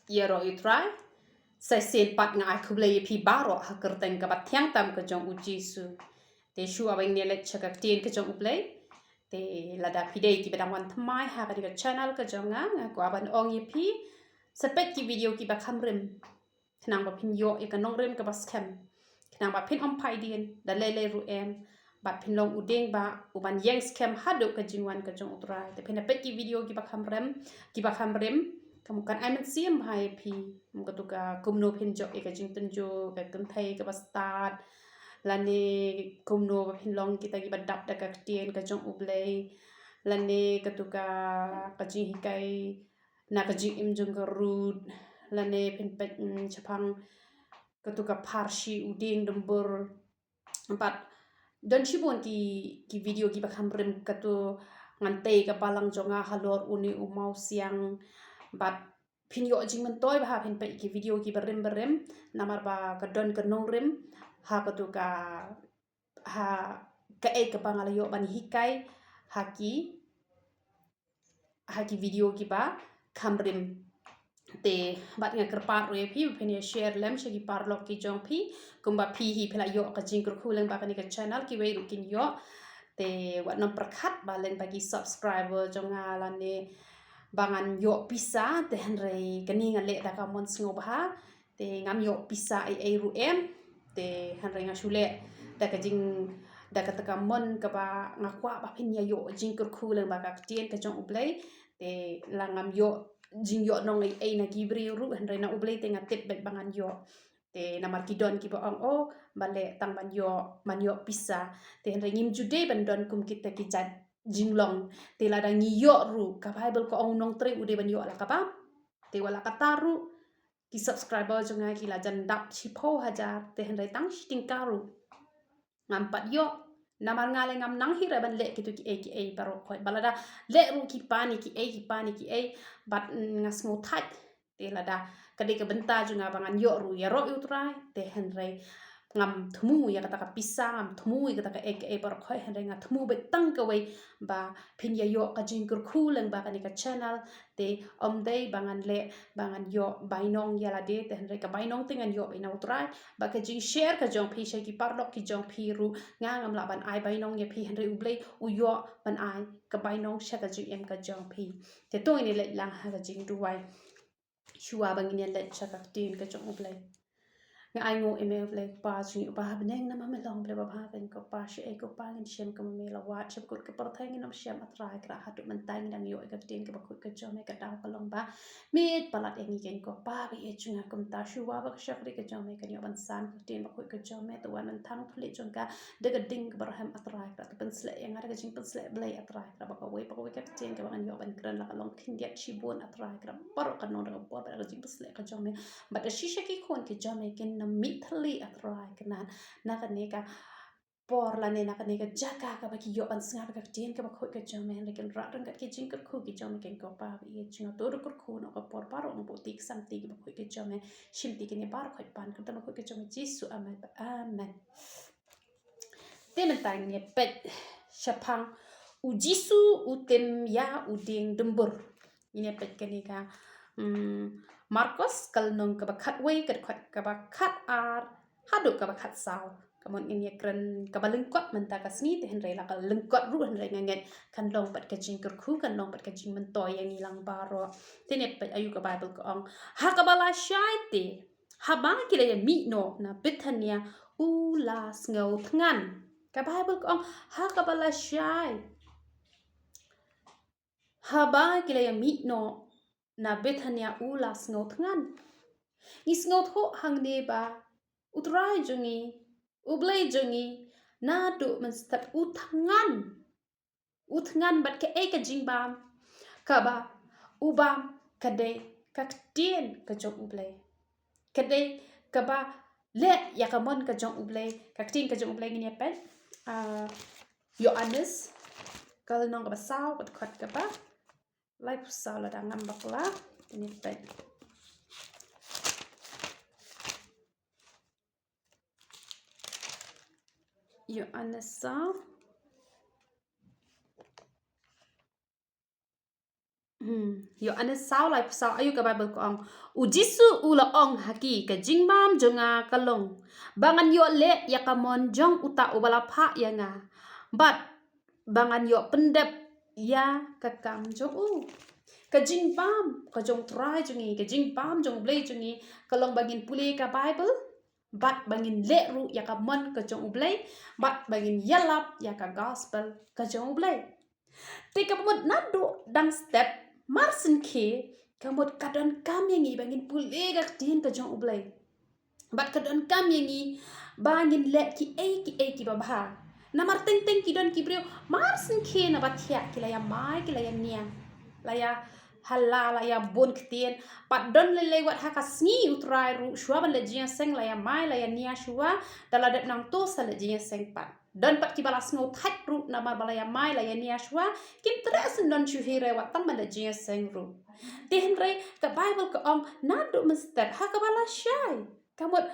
Yero utrai. Sai sen pat nga aku beli pi baro haker teng ka batyang tam ka jong uji su. Te shu aweng ne let chakak tien ka jong uplay. Te lada pidei ki bedang wan thamai ha ka diga channel ka jong nga ko aban ong ye pi. Sepet ki video ki ba kamrim. Kenang ba pin yo ka nong rem ka bas kem. Kenang ba pin om pai dien da lele ru em. Ba pin long udeng ba uban yang scam hadu ka jingwan ka jong utrai. Te pin pet ki video ki ba kamrem kamu kan ai men siam hai pi muka tu ka kumno pin jo ka jing tunjo ka kan thai ka start lane kumno ba pin long kita ki badap da ka tien ka jong ublei lane ka tu ka jing hikai na ka jing im jong ka rut lane pin pet chapang ka tu ka parshi uding dembur empat dan shibon ki video ki ba kamrem ka tu ngantai ka palang jonga halor uni umau siang bat pin yo jing mentoy ba pin pe ki video ki berem namar ba ka don ka nong rem ha ka tu ka ka pangala yo ban hikai haki video ki ba kamrem te bat nga kerpat ro pi pin ya share lem shagi parlok ki jong pi kumba pi hi pela yo ka jing kur khuleng ba ka ni ka channel ki wei ru kin yo te wat nom perkhat ba leng bagi subscriber jong ala ne bangan yo pisa te henrei kani ngale da ka mon sngo ba te ngam yo pisa ai ru em te henrei ngasule da ka jing da ka taka mon ka ba ngakwa ba pin ya yo jing kur khuleng ba ka tien ka jong ublei te langam yo jing yo nong ai na gibri ru henrei na ublei te ngatit bet bangan yo te namar kidon ki ba ong bale tang man yo pisa te henrei ngim jude ban don kum kita ki jat jinglong te lada ngiyo ru ka bible ko ong nong tre ude ban yo la ka ba te wala ka taru ki subscriber jonga ki la jan dap chipo hajar te henrei tang shting karu ngam pat yo namar ngale ngam nang hira ban le kitu ki e baro ko balada le ru ki pani ki bat ngas ngo that te lada kade ka benta jonga bangan yo ru ya ro utrai te henrei ngam thmu ya kata ka pisang ngam thmu ya kata ka baro ko henrei nga thmu bet tang ka wei ba pin ya yo ka jing kur khuleng ba ka ni ka channel te om dei bangan le bangan yo bainong ya la de te henrei ka bainong tengan yo ina utrai ba ka jing share ka jong pi shaki parlok ki jong pi ru nga ngam la ban ai bainong ya pi henrei ublei u yo ban ai ka bainong sha ka jing em ka jong pi te to ini le lang ha ka jing duai shua bangin ya le cha ka tin ka jong ublei nga ai ngo email ble pa chi ba beneng na ma long ble ba ben ko pa she ko pa ngin shem ko me la wa chep ko par thai ngin shem atrai kra ha tu man tai ngin yo ka tin ka ba ko ka jom ka daw ka long ba mit palat engi ken ko pa bi e chunga kum ta shu wa ba shak ri ka jom ka yo ban san ko tin ba ko ka jom to wan man thang thli chung ka de ga ding bar ham atrai kra pen sle yang ada ka jing pen sle ble atrai kra ba ko ka tin ka ban yo ban kran la ka long thin dia chi bon atrai kra par ka no ra ba ka jing pen sle ka jom ba da shisha ki kon ki jom ken na mitli atrai kana na ka ne ka por la ne na ka ne ka jaka ka ba ki yo an snga ka tien ka ba khoi ka jom men lekin ra rang ka ki jing ka khu ki jom ken ko pa bi ye chino to ko khu no ka por paro no botik sam ti ba khoi ka jom shim ti ki ne par khoi pan ka ta ba khoi ka jom jisu amen te men tang ne pet shapang u jisu u tem ya u ding dembur ini pet ka ne ka Marcos kal nong ka bakhat wei ka bakhat ar hadu ka bakhat saw kamon in kren ka balengkot menta ka sni te henrei la ka lengkot ru henrei nganget kan long pat ka jing kerku kan long pat ka jing mentoy yang ilang baro tene pat ayu ka bible ko ong ha ka bala shaite ha ba ki le mi no na Bethania u las ngau tngan ka bible ko ong ha ka bala shai ha ba ki le mi no na Bethania ulas ngot ngan is ngot ho hang ne ba utrai jungi ublei jungi na do men step utngan bat ke ka jing bam ka ba ubam kade ka tien ka jong ublei kade ka ba le ya ka mon ka jong ublei ka tien ka jong ublei ni pen Yohanes kal nong ka ba saw ka ba life salah dan ngambak lah ini pen Yohanes yo ane sao lai sao ayu ka Bible ko ang ujisu ula ong haki ka jingbam jonga kalong bangan yo le ya ka mon jong uta ubala pha ya nga but bangan yo pendep ya ka kam jong ka jingbam ka jong try jongi ka jingbam jong blay jongi kalong bangin puli ka Bible but bangin le ru ya ka mon ka jong ublay but bangin yalap ya ka gospel ka jong ublay te kamot nado dang step marsin ke kamot kadon kam yangi bangin puli ka tin ka jong ublay but kadon kam yangi bangin le ki ki babha namar ting ting ki don ki brio marsin ke na batia ki la ya mai ki la ya nia la ya hala la ya bon ktien pat don le wat haka sngi utrai ru shwa ban le jia seng la ya mai la ya nia shwa dala det nang to sa le jia seng pat don pat ki balas ngo that ru na mar bala ya mai la ya nia shwa kim tres don chu hire wat tam le jia seng ru ten re ka Bible ko ong nado mester haka bala shai kamot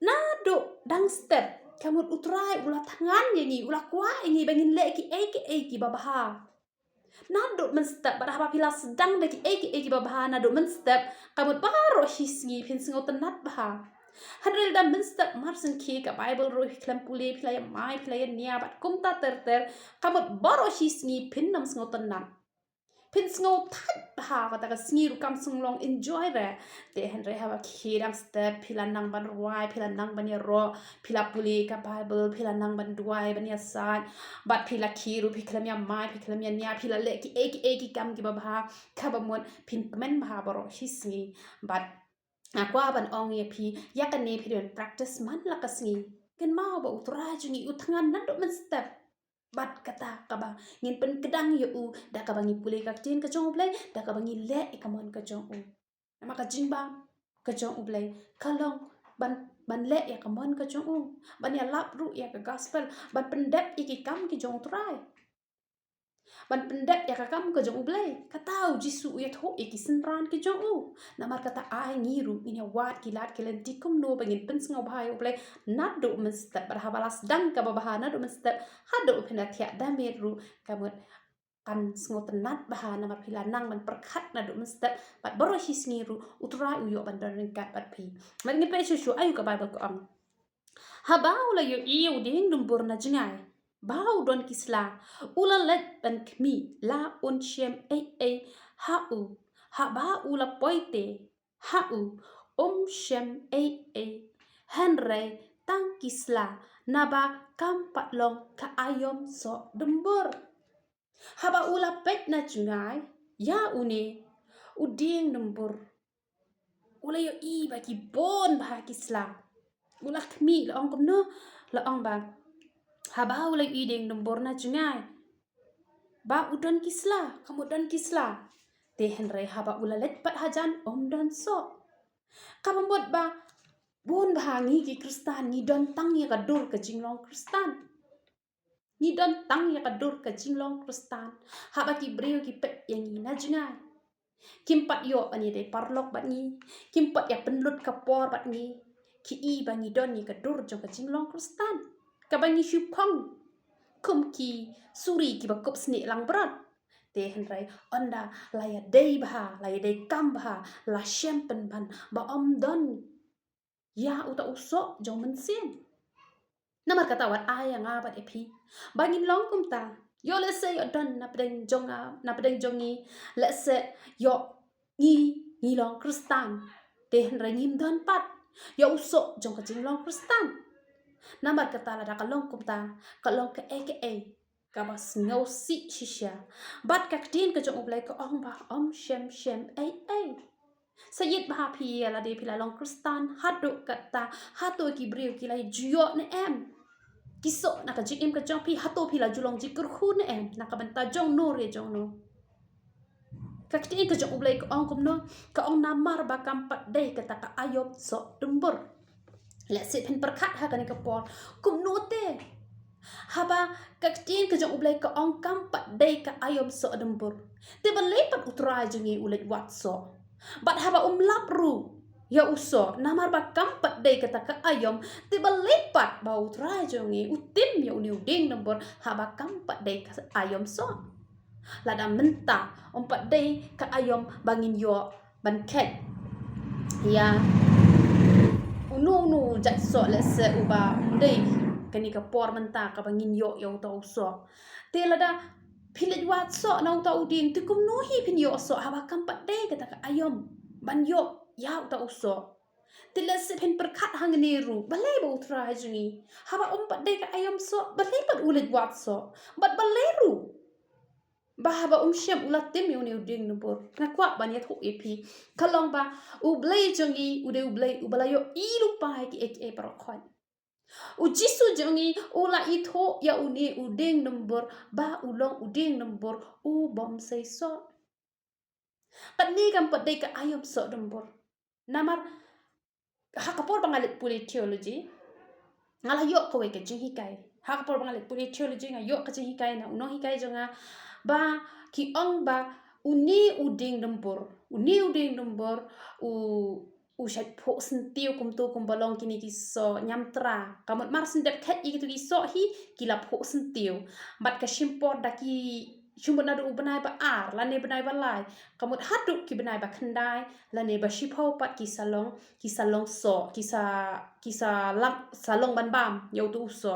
nado dang step kamot utrai ula tangan yangi ula kwa yangi bangin le ki ki babaha nado men step pada apa pila sedang de ki babaha nado men step kamot baro hisngi pin singo tenat baha hadrel dan men step marsen ki ka Bible ro hiklam pule pila ya mai pila ya nia bat kumta ter kamot baro hisngi pin nam singo tenat pin singo tat baha kata ka singi ru kam sunglong enjoy re de henre hawa kirang step pila nang ban ruai pila nang ban ya ro pila puli ka Bible pila nang ban duai ban ya san bat pila kiru piklam ya mai piklam ya nia pila le ki ki kam ki babha kabamon pin men baha baro hisngi bat akwa ban ong ye pi yakane pi don practice man la kasngi ken mau ba utra jungi utangan nando men step bat kata kaba ngin pen kedang yo da kaba ngi pule ka tin ka jong play da kaba ngi le ikamon ka jong nama ka jingba ka jong play kalong ban le ya kamon ka jong ban ya lap ru ya ka gospel ban pendep iki kam ki jong try ban pendep ya ka kam ka jong play katau jisu ya tho iki senran ki jong namar kata ai ngiru ini wat kilat kelen tikum no bangin pen ngau bhai play nado mestep berhabalas dang ka babahana do mestep hado penat ya damer ru kamot kan sngo tenat bahana ma pila nang man perkhat na do mestep pat boro hisngi ru utra uyo bandar ringkat pat pi man ngi pe su ayu ka Bible ko am habau la yo iu ding dumbur na jingai bau don kisla ula let ban kmi la on shem ha u ha ba ula poite ha u shem henre tang kisla naba kam patlong ka ayom so dumbur haba ula pet na jingai ya une uding dumbur ula yo i bagi bon bah kisla ula kmi la ong komno la ong ba haba ula iding dumbur na jingai ba udon kisla kamudan kisla te henre haba ula let pat hajan dan so kabambot ba bon bahangi ki kristan ni don tang ya kadur ke jinglong kristan ni don tang ya kadur ke jinglong kristan haba ki breu ki pet yang ni na jingai kimpat yo ani de parlok bat ni kimpat ya penlut kapor bat ni ki i bangi don ni kadur jong ke jinglong kristan kabangi shupong kum ki suri ki bakop sni lang berat te henrai onda laya dei bah laya dei kam bah la shempen ban ba don ya uta usok jong mensin namar kata wat aya nga bat epi bangin long kum ta yo let's say yo don na pedeng jongi let's say yo ngi long kristan te henrai ngim don pat yo usok jong ka jinglong kristan namar kata la da kalong kum ta kalong ke ka bas ngau si shisha bat ka tin ka jong ublai ko ong ba shem sayid bah pi la de pila long kristan hado kata hato ki brio ki lai juyo ne em kiso na ka jikim ka jong pi hato pila julong jikur khu ne em na ka banta jong no re jong no ka tin ka jong ublai ko ong kum no ka ong namar ba kam pat dei kata ka ayop so dumbur let's say pen perkat ha kan ka por kum note haba kaktin ka jong ublay ka ong kampat day ka ayom so adembur te balepat utra jengi ulet watso bat haba lapru ya uso namar ba kampat day kata ka ayom te balepat ba utra jengi utim ya uni uding dembur haba kampat day ka ayom so lada mentah umpat day ka ayom bangin yo ban ket ya unu jat so lese uba day kani ka por mentah ka bangin yo ta uso te lada pilit wat so na ta uding tikum nuhi pin yo so haba kampat day kata ka ayom ban yo ya ta uso tila sipin perkat hang niru balai ba utra hajungi haba umpat day ka ayom so balai pat ulit wat so bat baleru bahaba syam ulat tim yuni uding nubur ngakwa ban yat hu epi kalong ba ublay jungi ude ublay ubalayo ilu pa ki ek parokon ujisu jungi ula itho ya uni uding nubur ba ulong uding nubur u bom say so kadni kam padai ka ayom so nubur namar hakapor bangalit puli theology ngalayo ko ke jingi kai hakapor bangalit puli theology ngayo ka jingi kai na unong hikai jonga ba ki ong ba uni uding nembur u shat po sentiu kum tu kum balong kini kiso nyamtra kamut mar sendep khat i tu kiso hi kila po sentiu bat ka shimpor daki shumbut nadu benai ba ar lane benai ba lai kamut haduk ki benai ba khandai lane ba shipo pat ki salong so kisa lak salong ban bam yau tu so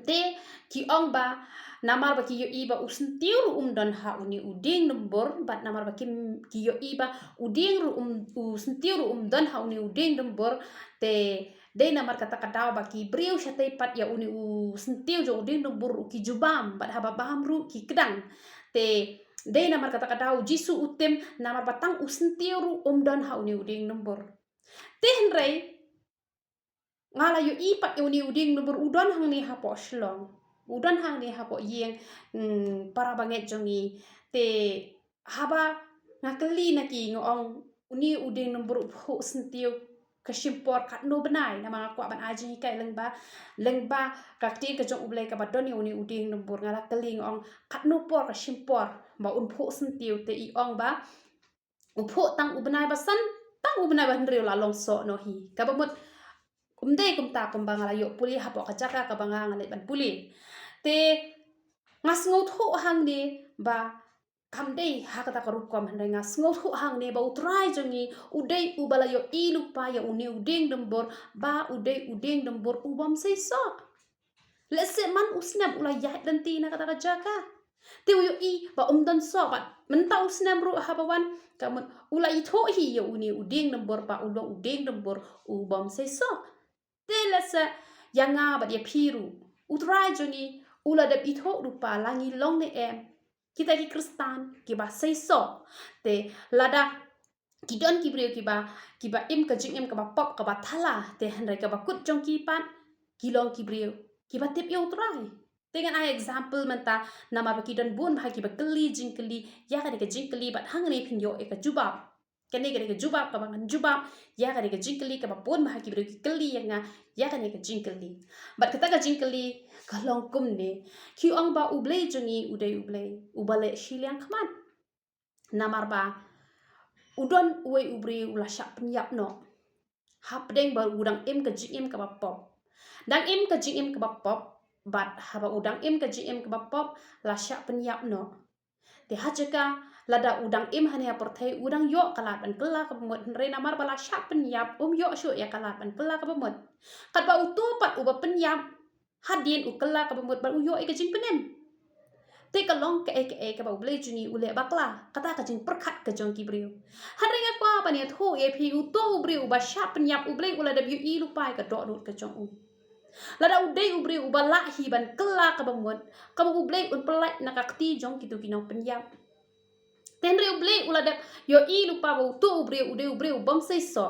te ki ong ba namar ba ki yo iba usentiu don ha uni uding nembur bat namar ba ki yo iba uding usentiu don ha uni uding nembur te de namar kata kata ba ki briu shatai pat ya uni usentiu jo uding nembur ki jubam bat haba baham ru ki kedang te de namar kata kata jisu utem namar batang usentiu don ha uni uding nembur te henrei ngala yo ipat uni uding nembur udon hang ni hapo shlong udon hang ni hapo yeng para banget jongi te haba ngakeli naki ngong uni uding nembur ho sentiu kasimpor kat no benai nama aku ban aji kai lengba kakti ke jong ublai ka badon uni uding nembur ngala keli ngong kat no por kasimpor ba un pho sentiu te i ong ba upho tang ubenai basan tang ubenai ban riu la long so no hi ka bamut umde kumta kumbangala yo puli hapo kacaka kabanga ngalet ban puli te ngas ngot ho hang ni ba kamde hakata karup kam handai ngas ngot ho hang ni ba utrai jongi udei ubala yo ilupa ya uni uding dembor ba uding dembor ubam sei so lese man usnam ula ya denti na kata kacaka te yo i ba umdan so ba mentau usnam ru habawan kamun ula itho hi ya uni uding dembor ba ulong uding dembor ubam sei so telasa yanga ba dia piru utrai jongi ula dap itho rupa langi long ne em kita ki kristan ki ba sei so te lada kidon ki brio ki ba im ka jing em ka ba pop ka ba thala te handai ka ba kut jong ki pan ki long ki brio ki ba tip yo utrai dengan ai example menta nama ba kidon bun ba ki ba keli jing keli ya ka ka jing keli ba hang ne pin yo e ka jubab kene ka jubab ka bangan jubab ya ka jingkeli ka bapun bah ki bro ki keli yang ya ka jingkeli bat kata ka jingkeli ka long kum ne ki ong ba ublei jongi udai ublei ubale shiliang khaman namar ba udon uwe ubri ula syak penyap no hapdeng ba udang im ka jing im ka bapop dang im ka jing im ka bapop bat haba udang im ka jing im ka bapop la syak penyap no te hajaka lada udang im hanya pertai udang yo kalat ban kela ka bemut re namar bala syak penyap yo syu ya kalat ban kela ka bemut kat ba utu pat uba penyap hadin u kela ka bemut ba yo e ka jing penen te ka long ka ka ba ble juni ule bakla kata ka jing perkat ka jong ki brio haringa kwa ban ya tho e pi utu brio ba syak penyap u ble ula da bi i lupai ka do ka jong u lada udai ubri ubala hi ban kela ka bemut ka bu ble un pelai na ka ti jong kitu kinong penyap tenre uble ulada yo i lupa ba tu ubre ubam sei so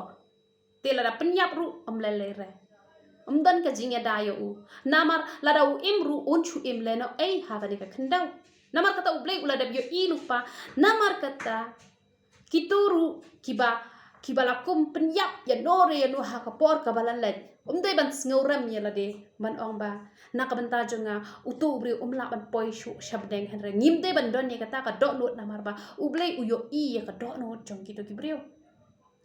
te lada penyap ru amlelere umdan ka jingya dayo u namar lada u imru unchu imle no ei ha ka ka khendau namar kata uble ulada yo i lupa namar kata kituru kiba lakum penyap ya nore ya no ha ka por ka balan lek umdai ban ngauram ya lade man ong ba na ka banta jonga utu ubri umla ban poi shu shabdeng hanre ngimde ban don ya kata ka do not namar ba ublei uyo i ya ka do not jong kitu ki brio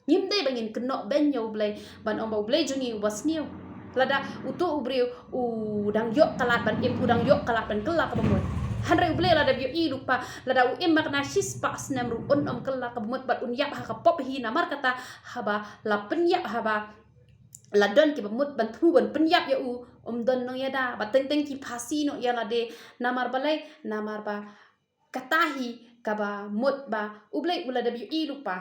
ngimde bangin keno ben ya ublei ban ong ba ublei jongi ubasniu lada utu ubri udang yo kalat ban im udang yo kalat ban kela ka bamut hanre uble la da bio I lupa la da u emak na shis pa asnam ru on kala ka mut bat un yap ha ka pop hi na mar kata haba la penyap haba la don ki mut ban thu ban penyap ya u don no ya da ba teng ki phasi no ya la de namar balai namar ba katahi ka ba mut ba uble ula da bio I lupa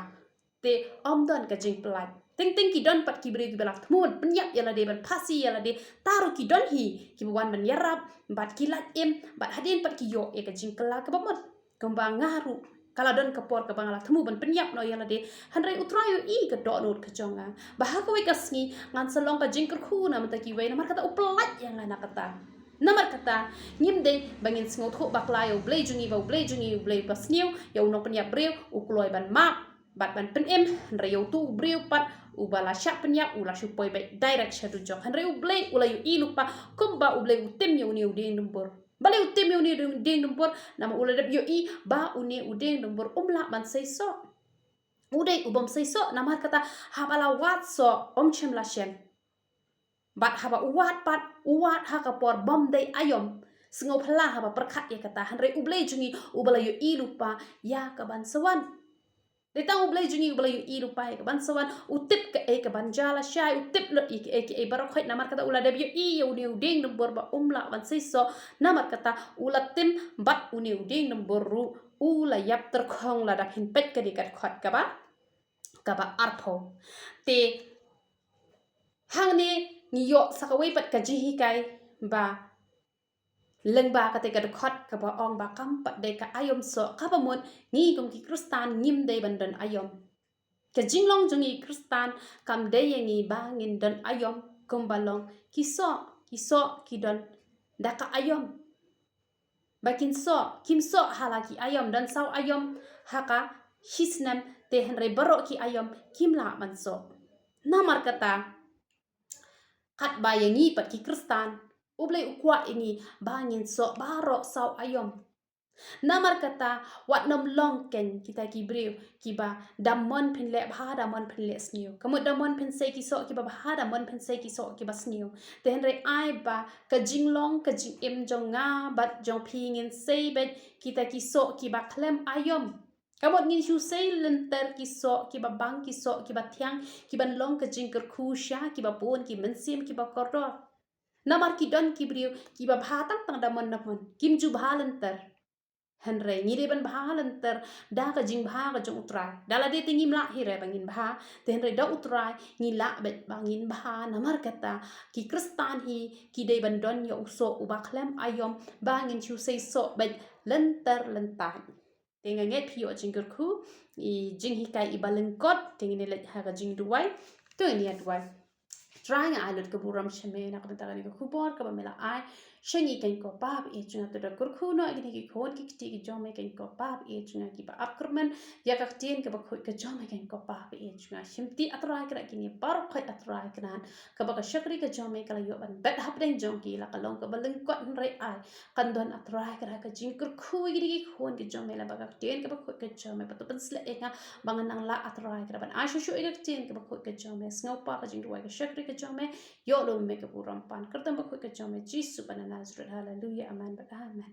te don ka jing pelai teng ki don pat ki bre ki bela thmut penyap ya la de ban phasi ya la de taru ki don hi ki wan ban yarap bat ki lat bat hadin pat ki yo e ka jing kala ka ba mut kembang ngaru kala don ka por ka bangala thmu ban penyap no ya la de hanre utrayo I ka do not ka jonga bah ka we ka sngi ngan salong ka jing khu na mata ki we na mar kata uplat yang na kata namar kata ngim de bangin sngo tho baklayo blay jungi blay pas new ya unong penyap breu ukloi ban map bat ban pen hanre yo tu breu pat ubala syak penyap ula supoi baik direct shadu jok hanre ublay ula yu I lupa kumba ublay utim yo ni udeng numbur bale utim yo ni udeng numbur nama ula dap yo I ba uni udeng numbur umla ban seiso udai ubom seiso namar kata habala wat so chem la shen bat haba uwat pat uwat haka por bom dai ayom sengo phala haba perkat ya kata hanre ublay jungi ubala yo I lupa ya ka ban sawan Detang ublay jungi ublay yu I lupa ya kaban sawan utip ke ka ban jala syai utip lo I ke barok namar kata ula debyo I uni uding numbur ba umla ban seiso namar kata ula tim bat uni uding numbur ru ula yap terkhong la dak hin pet ke dikat khot kaba artho te hang ne ngiyo sakawai pat ka jihi kai ba leng ba ka te ka khot ka ba ong ba kam pat de ka ayom so ka ba mon ngi kum ki kristan ngim de ban dan ayom ka jinglong jungi kristan kam de ngi ba ngin dan ayom kum balong ki so ki don da ka ayom bakin so kim so halaki ayom dan saw ayom haka hisnam te henre barok ki ayom kim la man so namar kata kat ba ngi pat ki kristan ublay ukwa ini bangin so barok saw ayom namar kata wat nom long ken kita ki breu ki ba damon pin le bha damon pin le sniu kamu damon pin se ki so ki ba bha damon pin se ki so ki ba sniu te henre ai ba ka jinglong ka jing em jong nga bat jong pingin se bet kita ki so ki ba klem ayom kamot ngin shu sei lenter ki so ki ba bang ki so ki ba thiang ki ban long ka jing ker khu sha ki ba pon ki mensim ki ba kordo namar ki don ki brio ki ba bhatang tang damon kim ju bhalenter henre ngire ban bhalenter da ka jing bha ka jong utrai dala de tingim la hire bangin bha te henre da utrai ngi la bet bangin bha namar kata ki kristan hi ki de ban don yo so uba klem ayom bangin chu sei so bet lenter lentai tenga nget pio jing ker khu I jing hi kai I balengkot tengi le ha ka jing duai to ni duai try nga alut ke buram sheme na kata ni ko bor ka bamela ai shengi kan ko bab e chunga to kur khuno igni ki khon ki ti ki jome kan ko bab e chunga ki ba upkerman ya ka tien ke ba khoi ke jome kan ko bab e chunga shimti atrai kra ki ni bar khoi atrai kran ka ba ka shakri ke jome kala yo ban bet hapden jong ki la kalong ka baleng ko nrai ai kan don atrai kra ka jing kur khu igni ki khon ki jome la ba ka tien ke ba khoi ke jome ba to ban sle e nga bangan nang la atrai kra ban a shu shu e ka tien ke ba khoi ke jome snau pa ka jing duai ka shakri ke jome yo lo me ke buram pan kertam ba khoi ke jome jisu ban Nazareth hallelujah amen but amen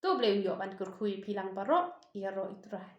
to bleu yo ban kur khui pilang baro ya ro itrai